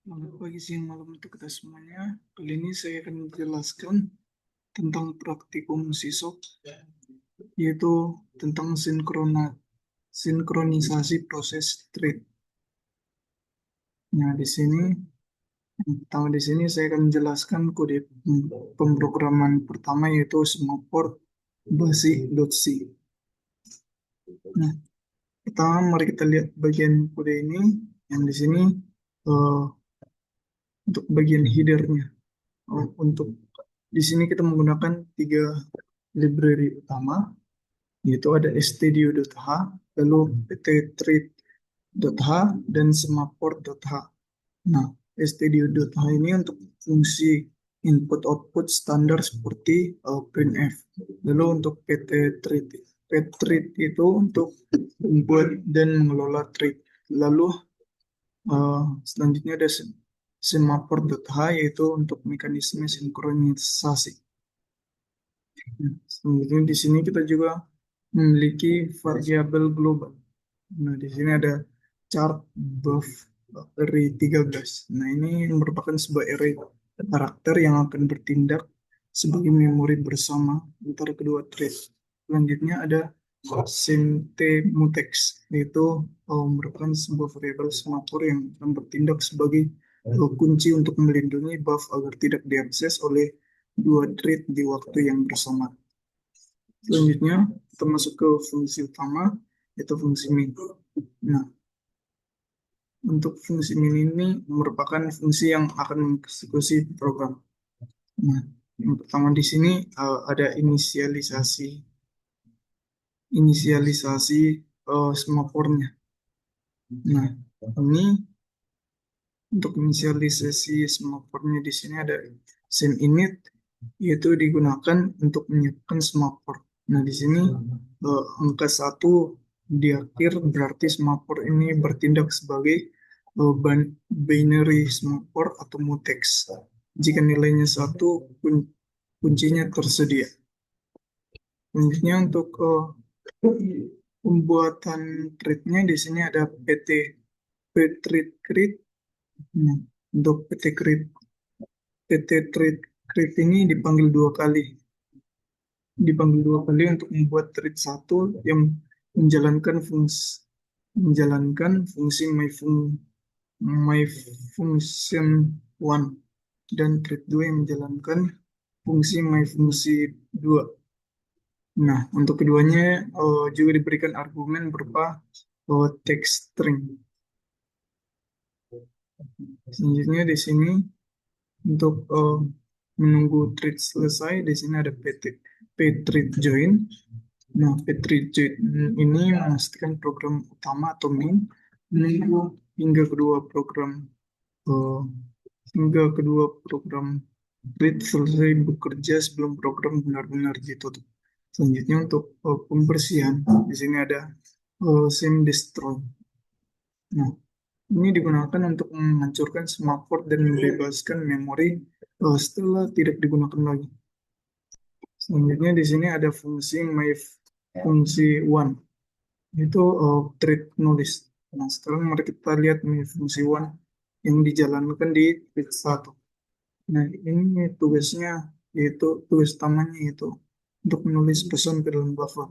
Selamat pagi, siang, malam untuk kita semuanya. Kali ini saya akan menjelaskan tentang praktikum SISOP, yaitu tentang sinkronisasi proses thread. Nah, di sini saya akan menjelaskan kode pemrograman pertama, yaitu semaport basic.c. Nah, pertama mari kita lihat bagian kode ini. Yang di sini eh, untuk bagian headernya. Untuk di sini kita menggunakan tiga library utama, yaitu ada studio.h, lalu pttread.h, dan semaport.h. Nah, studio.h ini untuk fungsi input-output standar seperti printf. Lalu untuk pttread itu untuk membuat dan mengelola thread. Lalu selanjutnya ada semaport.h, yaitu untuk mekanisme sinkronisasi. Selanjutnya di sini kita juga memiliki variabel global. Nah, di sini ada chart buff array 13. Nah, ini merupakan sebuah array karakter yang akan bertindak sebagai memori bersama antara kedua thread. Selanjutnya ada mutex, yaitu merupakan sebuah variabel semapur yang akan bertindak sebagai kunci untuk melindungi buff agar tidak diakses oleh dua thread di waktu yang bersamaan. Selanjutnya, kita masuk ke fungsi utama, yaitu fungsi min. Nah, untuk fungsi min ini merupakan fungsi yang akan mengeksekusi program. Nah, yang pertama di sini ada inisialisasi semapornya. Nah, ini untuk inisialisasi semapornya di sini ada init, yaitu digunakan untuk menyiapkan semapor. Nah, di sini angka 1 di akhir berarti semapor ini bertindak sebagai binary semapor atau mutex. Jika nilainya 1, kuncinya tersedia. Selanjutnya untuk pembuatan thread-nya di sini ada pthread create. Nah, untuk PT thread ini dipanggil dua kali untuk membuat thread satu yang menjalankan fungsi my function one, dan thread 2 yang menjalankan fungsi my function 2. Nah, untuk keduanya juga diberikan argumen berupa text string. Selanjutnya di sini untuk menunggu thread selesai, di sini ada pthread join. Nah, pthread join ini memastikan program utama atau min menunggu eh, hingga kedua program thread selesai bekerja sebelum program benar-benar ditutup. Selanjutnya untuk pembersihan, di sini ada sim destroy. Nah, ini digunakan untuk menghancurkan smartphone dan membebaskan memori setelah tidak digunakan lagi. Selanjutnya di sini ada fungsi one, itu thread nulis. Nah, sekarang mari kita lihat my fungsi one yang dijalankan di thread 1. Nah, ini tugas utamanya yaitu untuk menulis pesan ke dalam buffer.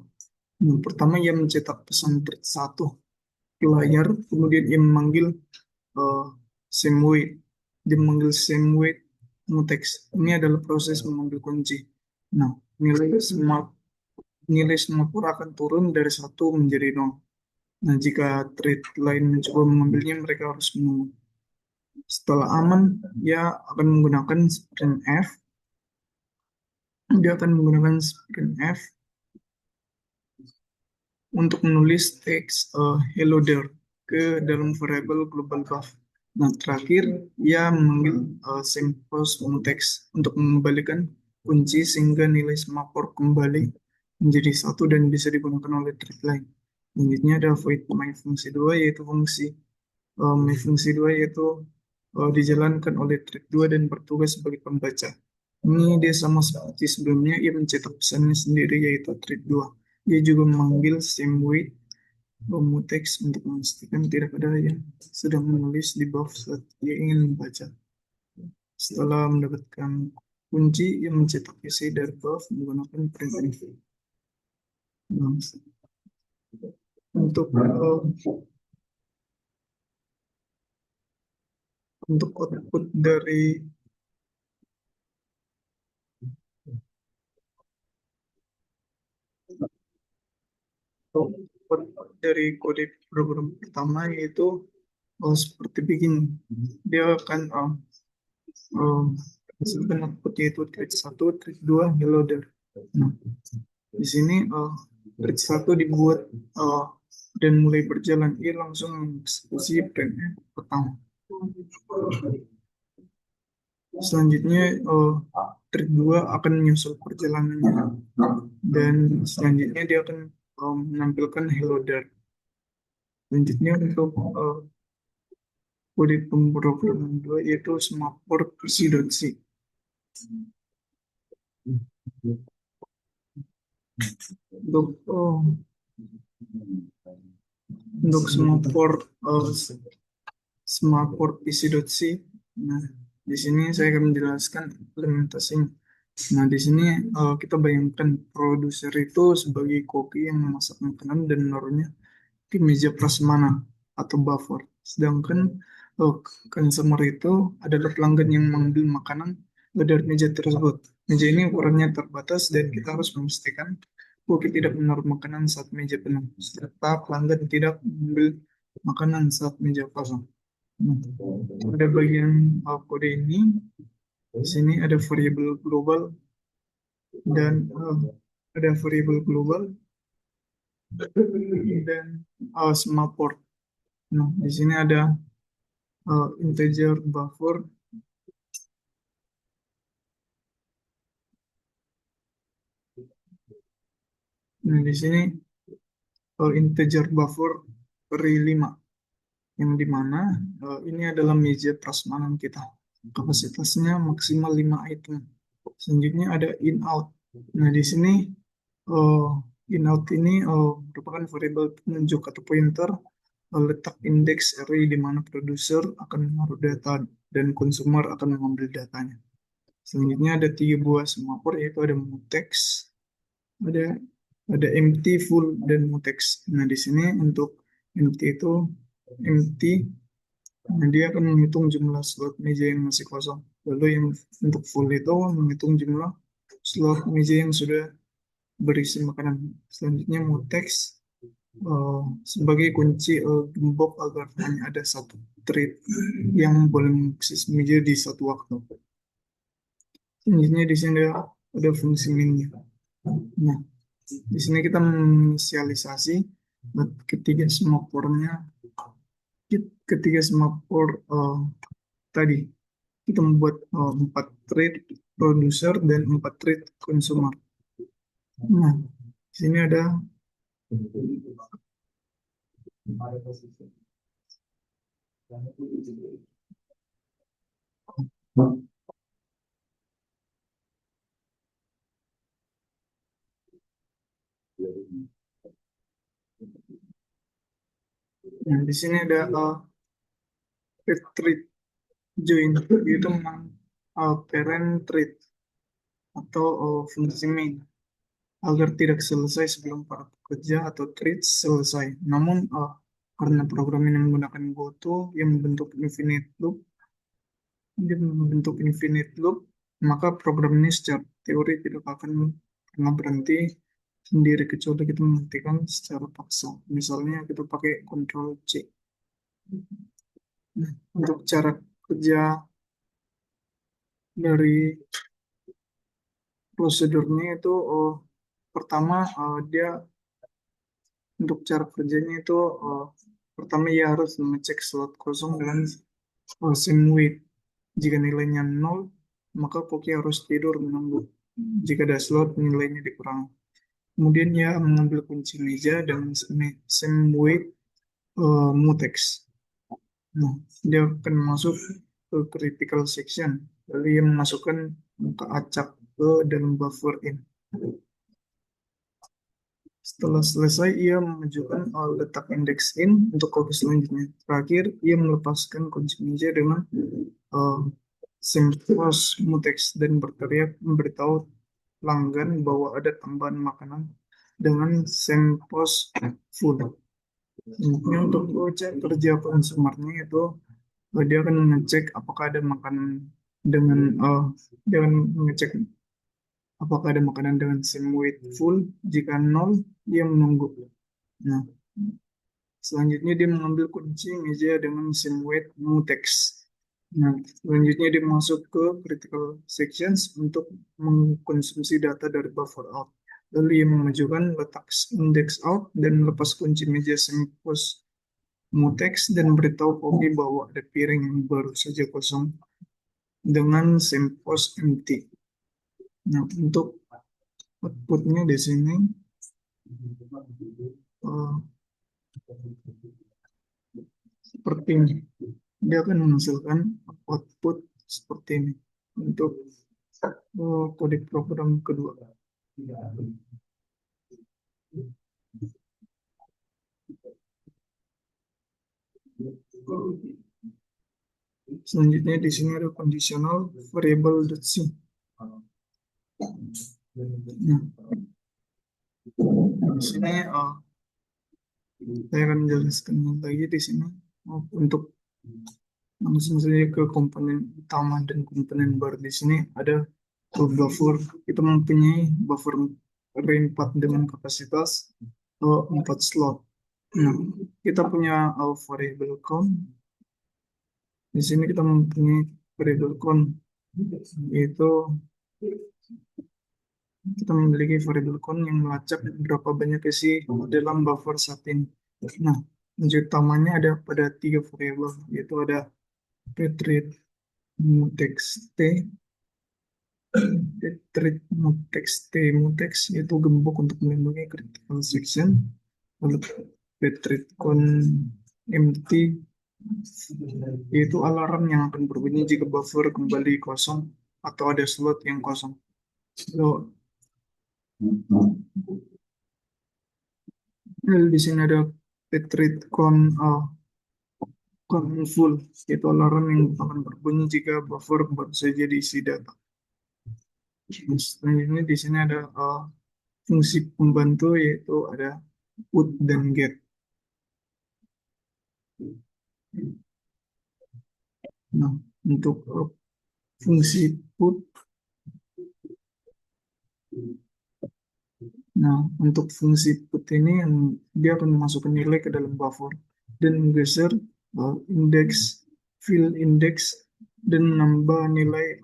Yang pertama, ia mencetak pesan thread 1 ke layar, kemudian ia memanggil uh, SameWait. Dimanggil SameWait mutex. Ini adalah proses mengambil kunci. Nah, nilai semapur akan turun dari 1 menjadi 0. Nah, jika thread lain mencoba mengambilnya, mereka harus menunggu. Setelah aman, dia akan menggunakan printf. Dia akan menggunakan printf untuk menulis teks hello there ke dalam variabel global buff. Nah, terakhir, ia memanggil post mutex untuk mengembalikan kunci sehingga nilai semapur kembali menjadi 1 dan bisa digunakan oleh thread lain. Selanjutnya ada void my fungsi 2, yaitu my fungsi 2 yaitu dijalankan oleh thread 2 dan bertugas sebagai pembaca. Ini dia sama seperti sebelumnya, ia mencetak pesannya sendiri yaitu thread 2. Dia juga memanggil SameWait mutex untuk memastikan tidak ada yang sedang menulis di buff saat ia ingin membaca. Setelah mendapatkan kunci, ia mencetak isi dari buff menggunakan printf. Nah, untuk output dari kode program pertama yaitu seperti begini. Dia akan hasilkan output yaitu thread 1, thread 2, reloader. Nah, di sini thread 1 dibuat dan mulai berjalan. Ia langsung mengeksekusi printnya pertama. Selanjutnya thread 2 akan menyusul perjalanannya dan selanjutnya dia akan menampilkan reloader. Selanjutnya untuk kode pemrograman 2 yaitu smaport c.c. Untuk smaport pc.c. Nah, di sini saya akan menjelaskan implementasinya. Nah, di sini kita bayangkan produser itu sebagai koki yang memasak makanan dan menaruhnya di meja prasmanan atau buffer. Sedangkan consumer itu adalah pelanggan yang mengambil makanan dari meja tersebut. Meja ini ukurannya terbatas dan kita harus memastikan koki tidak menaruh makanan saat meja penuh, serta pelanggan tidak mengambil makanan saat meja kosong. Nah, pada bagian kode ini, di sini ada variabel global dan ada variabel global dan small port. Nah, di sini ada integer buffer. Nah, di sini integer buffer beri 5, yang dimana ini adalah meja prasmanan kita. Kapasitasnya maksimal 5 item. Selanjutnya ada in out. Nah, di sini in out ini merupakan variabel penunjuk atau pointer letak indeks array di mana produser akan menaruh data dan consumer akan mengambil datanya. Selanjutnya ada 3 buah semaphore yaitu ada mutex, ada empty, full, dan mutex. Nah, di sini untuk empty itu empty, nah dia akan menghitung jumlah slot meja yang masih kosong. Lalu yang untuk full itu menghitung jumlah slot meja yang sudah berisi makanan. Selanjutnya mutex sebagai kunci gembok agar hanya ada satu thread yang boleh mengakses meja di satu waktu. Selanjutnya di sini ada fungsi min. Nah, di sini kita menginisialisasi ketiga semaphore tadi. Kita membuat 4 thread producer dan 4 thread consumer. Nah, di sini ada di sini ada thread join, yaitu parent thread atau fungsi main agar tidak selesai sebelum para pekerja atau thread selesai. Namun karena program ini menggunakan GoTo yang membentuk infinite loop, maka program ini secara teori tidak akan pernah berhenti sendiri kecuali kita menghentikan secara paksa. Misalnya kita pakai Ctrl C. Nah, untuk cara kerja dari prosedurnya itu pertama dia untuk cara kerjanya itu pertama ya harus mengecek slot kosong dengan same weight. Jika nilainya 0, maka Poki harus tidur menunggu. Jika ada slot, nilainya dikurangi. Kemudian ya mengambil kunci meja dengan same weight mutex. Nah, dia akan masuk ke critical section. Lalu ia memasukkan muka acak ke dalam buffer in. Setelah selesai, ia menunjukkan letak indeks in untuk kopi selanjutnya. Terakhir, ia melepaskan kunci meja dengan uh, sempos mutex dan berteriak memberitahu pelanggan bahwa ada tambahan makanan dengan sempos full. Ini untuk cek kerja konsumernya itu dia akan mengecek apakah ada makanan dengan dia akan mengecek apakah ada makanan dengan sim weight full. Jika nol, dia menunggu. Nah, selanjutnya dia mengambil kunci meja dengan sim weight mutex. Nah, selanjutnya dia masuk ke critical sections untuk mengkonsumsi data dari buffer out. Lalu ia memajukan letak index out dan lepas kunci meja sempos mutex dan beritahu Kobi bahwa ada piring yang baru saja kosong dengan sempos empty. Nah, untuk outputnya di sini uh, seperti ini. Dia akan menghasilkan output seperti ini untuk kode program kedua. Selanjutnya di sini ada conditional variable.c. Nah, di sini saya akan menjelaskan lagi di sini untuk langsung saja ke komponen utama dan komponen baru. Di sini ada buffer. Kita mempunyai buffer array 4 dengan kapasitas 4 slot. Nah, kita punya variable count. Di sini kita mempunyai variable count, yaitu kita memiliki variable count yang melacak berapa banyak isi dalam buffer saat ini. Nah, kunci utamanya ada pada 3 variabel, yaitu ada ptrade mutex t, ptrade mutex yaitu gembok untuk melindungi critical section, lalu ptrade con empty yaitu alarm yang akan berbunyi jika buffer kembali kosong atau ada slot yang kosong. Lalu di sini ada ptrade con full, yaitu alarm yang akan berbunyi jika buffer baru saja diisi data. Selanjutnya di sini ada fungsi pembantu, yaitu ada put dan get. Nah, untuk fungsi put, untuk fungsi put ini dia akan memasukkan nilai ke dalam buffer dan menggeser indeks, field index dan menambah nilai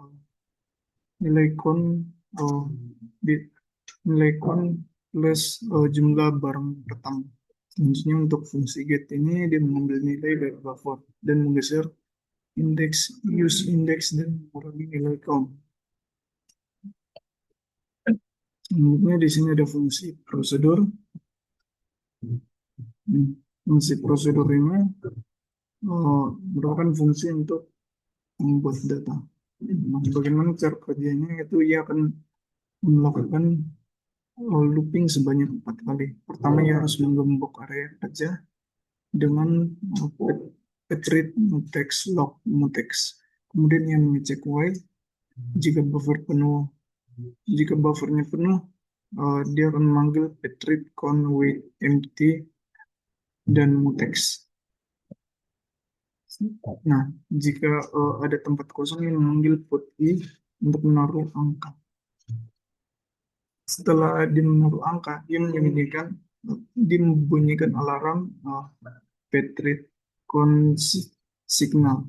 count di nilai count plus jumlah barang pertama. Selanjutnya untuk fungsi get ini dia mengambil nilai dari buffer dan menggeser indeks, use index dan mengurangi nilai count. Selanjutnya di sini ada fungsi prosedur. Fungsi prosedur ini merupakan fungsi untuk membuat data. Nah, bagaimana cara kerjanya? Itu ia akan melakukan looping sebanyak 4 kali. Pertama, ia harus menggembok area kerja dengan ptrade mutex log mutex. Kemudian ia mengecek while jika buffernya penuh, dia akan memanggil ptrade con wait empty dan mutex. Nah, jika ada tempat kosong yang memanggil put i untuk menaruh angka. Setelah dia menaruh angka, dia membunyikan alarm ptrade con signal.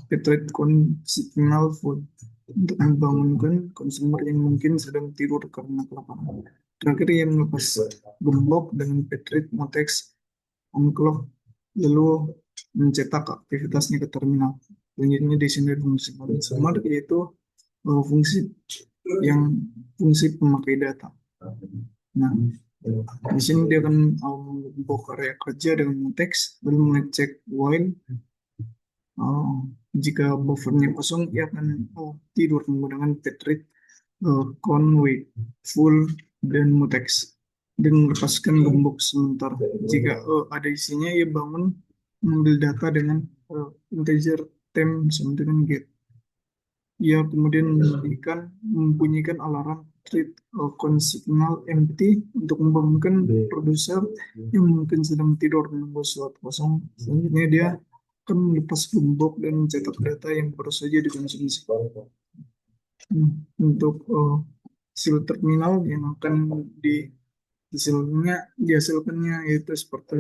Ptrade con signal full untuk membangunkan konsumer yang mungkin sedang tidur karena kelaparan. Terakhir ia melepas gembok dengan ptrade mutex on clock lalu mencetak aktivitasnya ke terminal. Selanjutnya di sini fungsi consumer, yaitu fungsi pemakai data. Nah, di sini dia akan membuka area kerja dengan teks lalu mengecek while jika buffernya kosong ia akan tidur menggunakan ptrade con wait full dan mutex. dan melepaskan gembok sebentar. Jika ada isinya, ia bangun mengambil data dengan integer temp sama dengan get. Ia kemudian membunyikan alarm treat consignal empty untuk membangunkan produser yang mungkin sedang tidur menunggu slot kosong. Selanjutnya dia akan melepas gembok dan mencetak data yang baru saja dikonsumsi. Untuk hasil terminal yang akan dihasilkannya yaitu seperti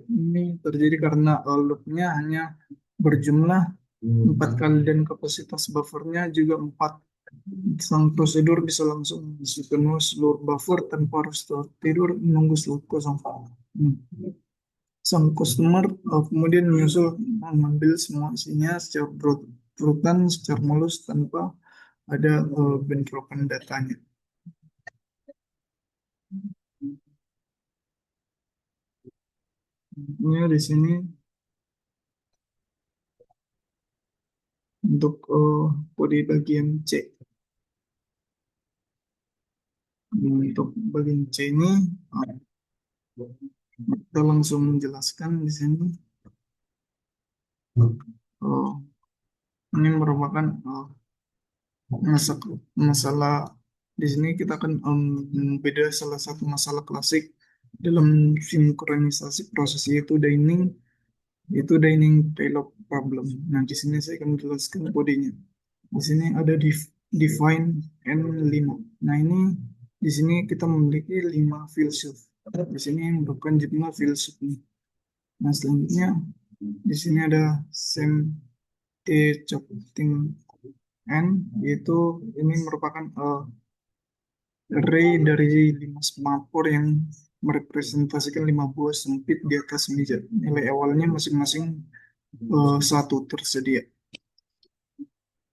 ini terjadi karena loopnya hanya berjumlah 4 kali dan kapasitas buffernya juga 4. Sang prosedur bisa langsung isi penuh seluruh buffer tanpa harus tidur menunggu slot kosong. Sang customer kemudian menyusul mengambil semua isinya secara berurutan, secara mulus tanpa ada bentrokan datanya. Ini di sini untuk kode bagian C. Untuk bagian C ini kita langsung menjelaskan di sini. Uh, ini merupakan masalah di sini kita akan beda salah satu masalah klasik dalam sinkronisasi proses itu dining payload problem. Nah, di sini saya akan menjelaskan kodenya. Di sini ada define N5. Nah, ini di sini kita memiliki 5 filsuf. Di sini merupakan jumlah filsuf. Nah, selanjutnya di sini ada sem t chopting n, yaitu ini merupakan array dari 5 semafor yang merepresentasikan 5 buah sempit di atas meja. Nilai awalnya masing-masing satu tersedia.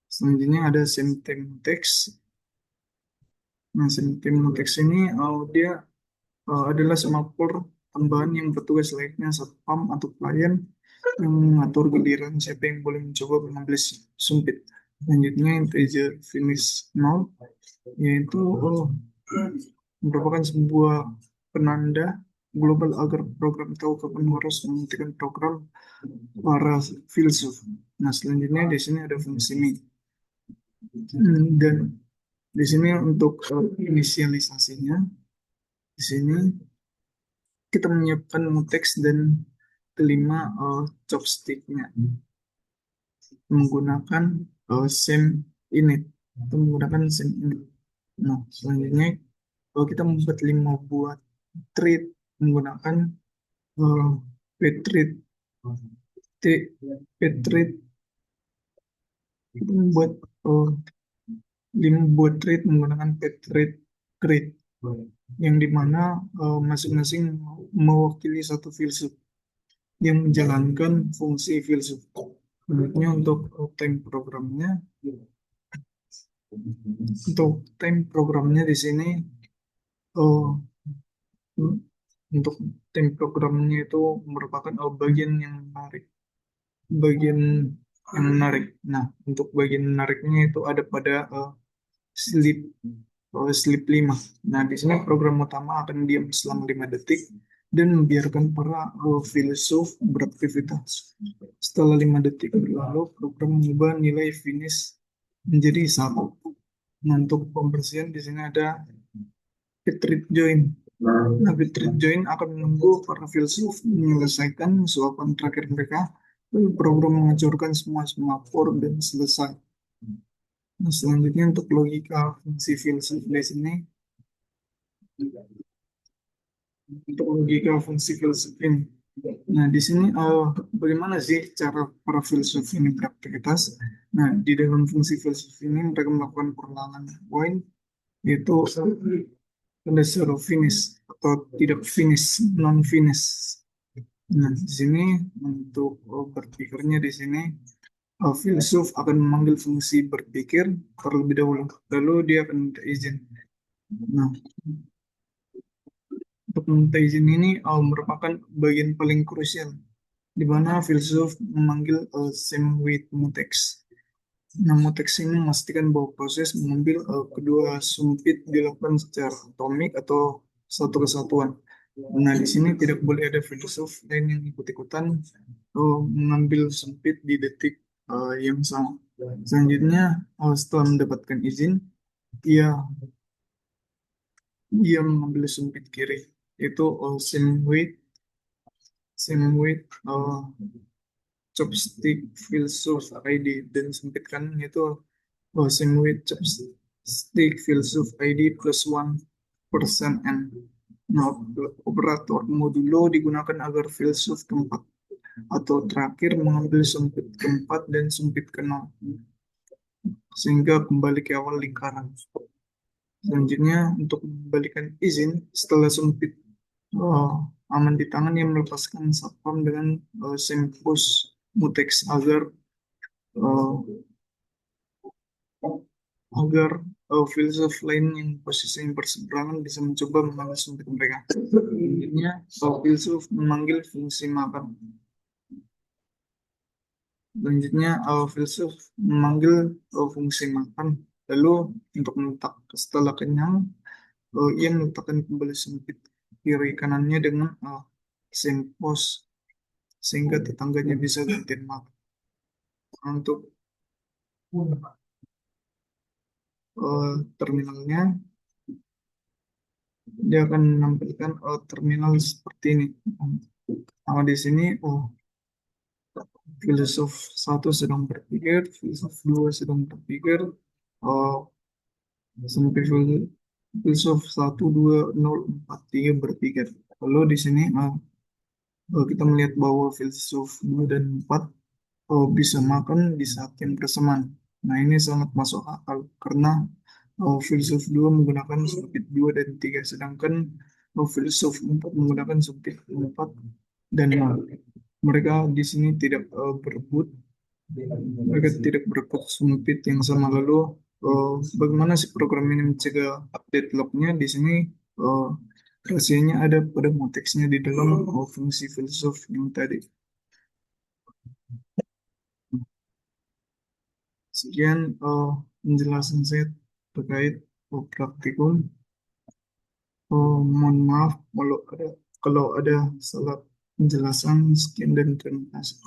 Selanjutnya ada text. Nah, text ini dia adalah semafor tambahan yang bertugas layaknya satpam atau klien yang mengatur giliran siapa yang boleh mencoba mengambil sumpit. Selanjutnya integer finish null, yaitu merupakan sebuah penanda global agar program tahu kapan harus menghentikan program para filsuf. Nah, selanjutnya di sini ada fungsi me. Dan di sini untuk inisialisasinya, di sini kita menyiapkan mutex dan kelima chopsticknya menggunakan same init atau menggunakan same init. Nah, selanjutnya kalau kita membuat 5 buah thread menggunakan uh, pthread pthread kita membuat 5 buah thread menggunakan pthread create yang dimana masing-masing mewakili satu filsuf yang menjalankan fungsi filsuf. Selanjutnya untuk time programnya di sini uh, untuk time programnya itu merupakan bagian yang menarik. Nah, untuk bagian menariknya itu ada pada sleep sleep 5. Nah, di sini program utama akan diam selama 5 detik dan membiarkan para filsuf beraktivitas. Setelah 5 detik berlalu, program mengubah nilai finish menjadi 1. Nah, untuk pembersihan di sini ada Bitread join. Nah, Bitread join akan menunggu para filsuf menyelesaikan suapan terakhir mereka, lalu program menghancurkan semua form dan selesai. Nah, selanjutnya untuk logika fungsi filsuf di sini, untuk logika fungsi filsuf ini. Nah, di sini bagaimana sih cara para filsuf ini beraktivitas? Nah, di dalam fungsi filsuf ini mereka melakukan perlawanan point, yaitu ada zero finish atau tidak finish, non finish. Nah, di sini untuk berpikirnya di sini filsuf akan memanggil fungsi berpikir terlebih dahulu, lalu dia akan minta izin. Nah, untuk meminta izin ini merupakan bagian paling krusial, di mana filsuf memanggil same with mutex. Nah, mutex ini memastikan bahwa proses mengambil kedua sumpit dilakukan secara atomik atau satu kesatuan. Nah, di sini tidak boleh ada filsuf lain yang ikut-ikutan mengambil sempit di detik yang sama. Selanjutnya, setelah mendapatkan izin, ia ia mengambil sempit kiri. Itu same weight chopstick filsuf ID, dan sempit kanan itu same weight chopstick filsuf ID plus 1% N. Nah, operator modulo digunakan agar filsuf keempat atau terakhir mengambil sempit keempat dan sempit kenal, sehingga kembali ke awal lingkaran. Selanjutnya, untuk membalikan izin setelah sempit aman di tangan, yang melepaskan satpam dengan sempus mutex uh, agar filsuf lain yang posisinya berseberangan bisa mencoba mengambil sempit mereka. Selanjutnya, filsuf memanggil fungsi makan. Selanjutnya, filsuf memanggil fungsi makan. Lalu, untuk meletak setelah kenyang, ia meletakkan kembali sempit kiri kanannya dengan sempos, sehingga tetangganya bisa gantian makan. Untuk terminalnya, dia akan menampilkan terminal seperti ini. Nah, di sini filsuf satu sedang berpikir, filsuf dua sedang berpikir, uh, sampai filsuf satu dua nol empat tiga berpikir. Lalu di sini kita melihat bahwa filsuf 2 dan 4 bisa makan di saat yang bersamaan. Nah, ini sangat masuk akal karena filsuf 2 menggunakan sumpit 2 dan 3, sedangkan filsuf 4 menggunakan sumpit 4 dan 0. Mereka di sini tidak berebut, mereka tidak berebut sumpit yang sama. Lalu bagaimana sih program ini mencegah update lognya? Di sini uh, rahasianya ada pada muteksnya di dalam fungsi filsuf yang tadi. Sekian penjelasan saya terkait praktikum. Mohon maaf kalau ada salah penjelasan. Sekian dan terima kasih.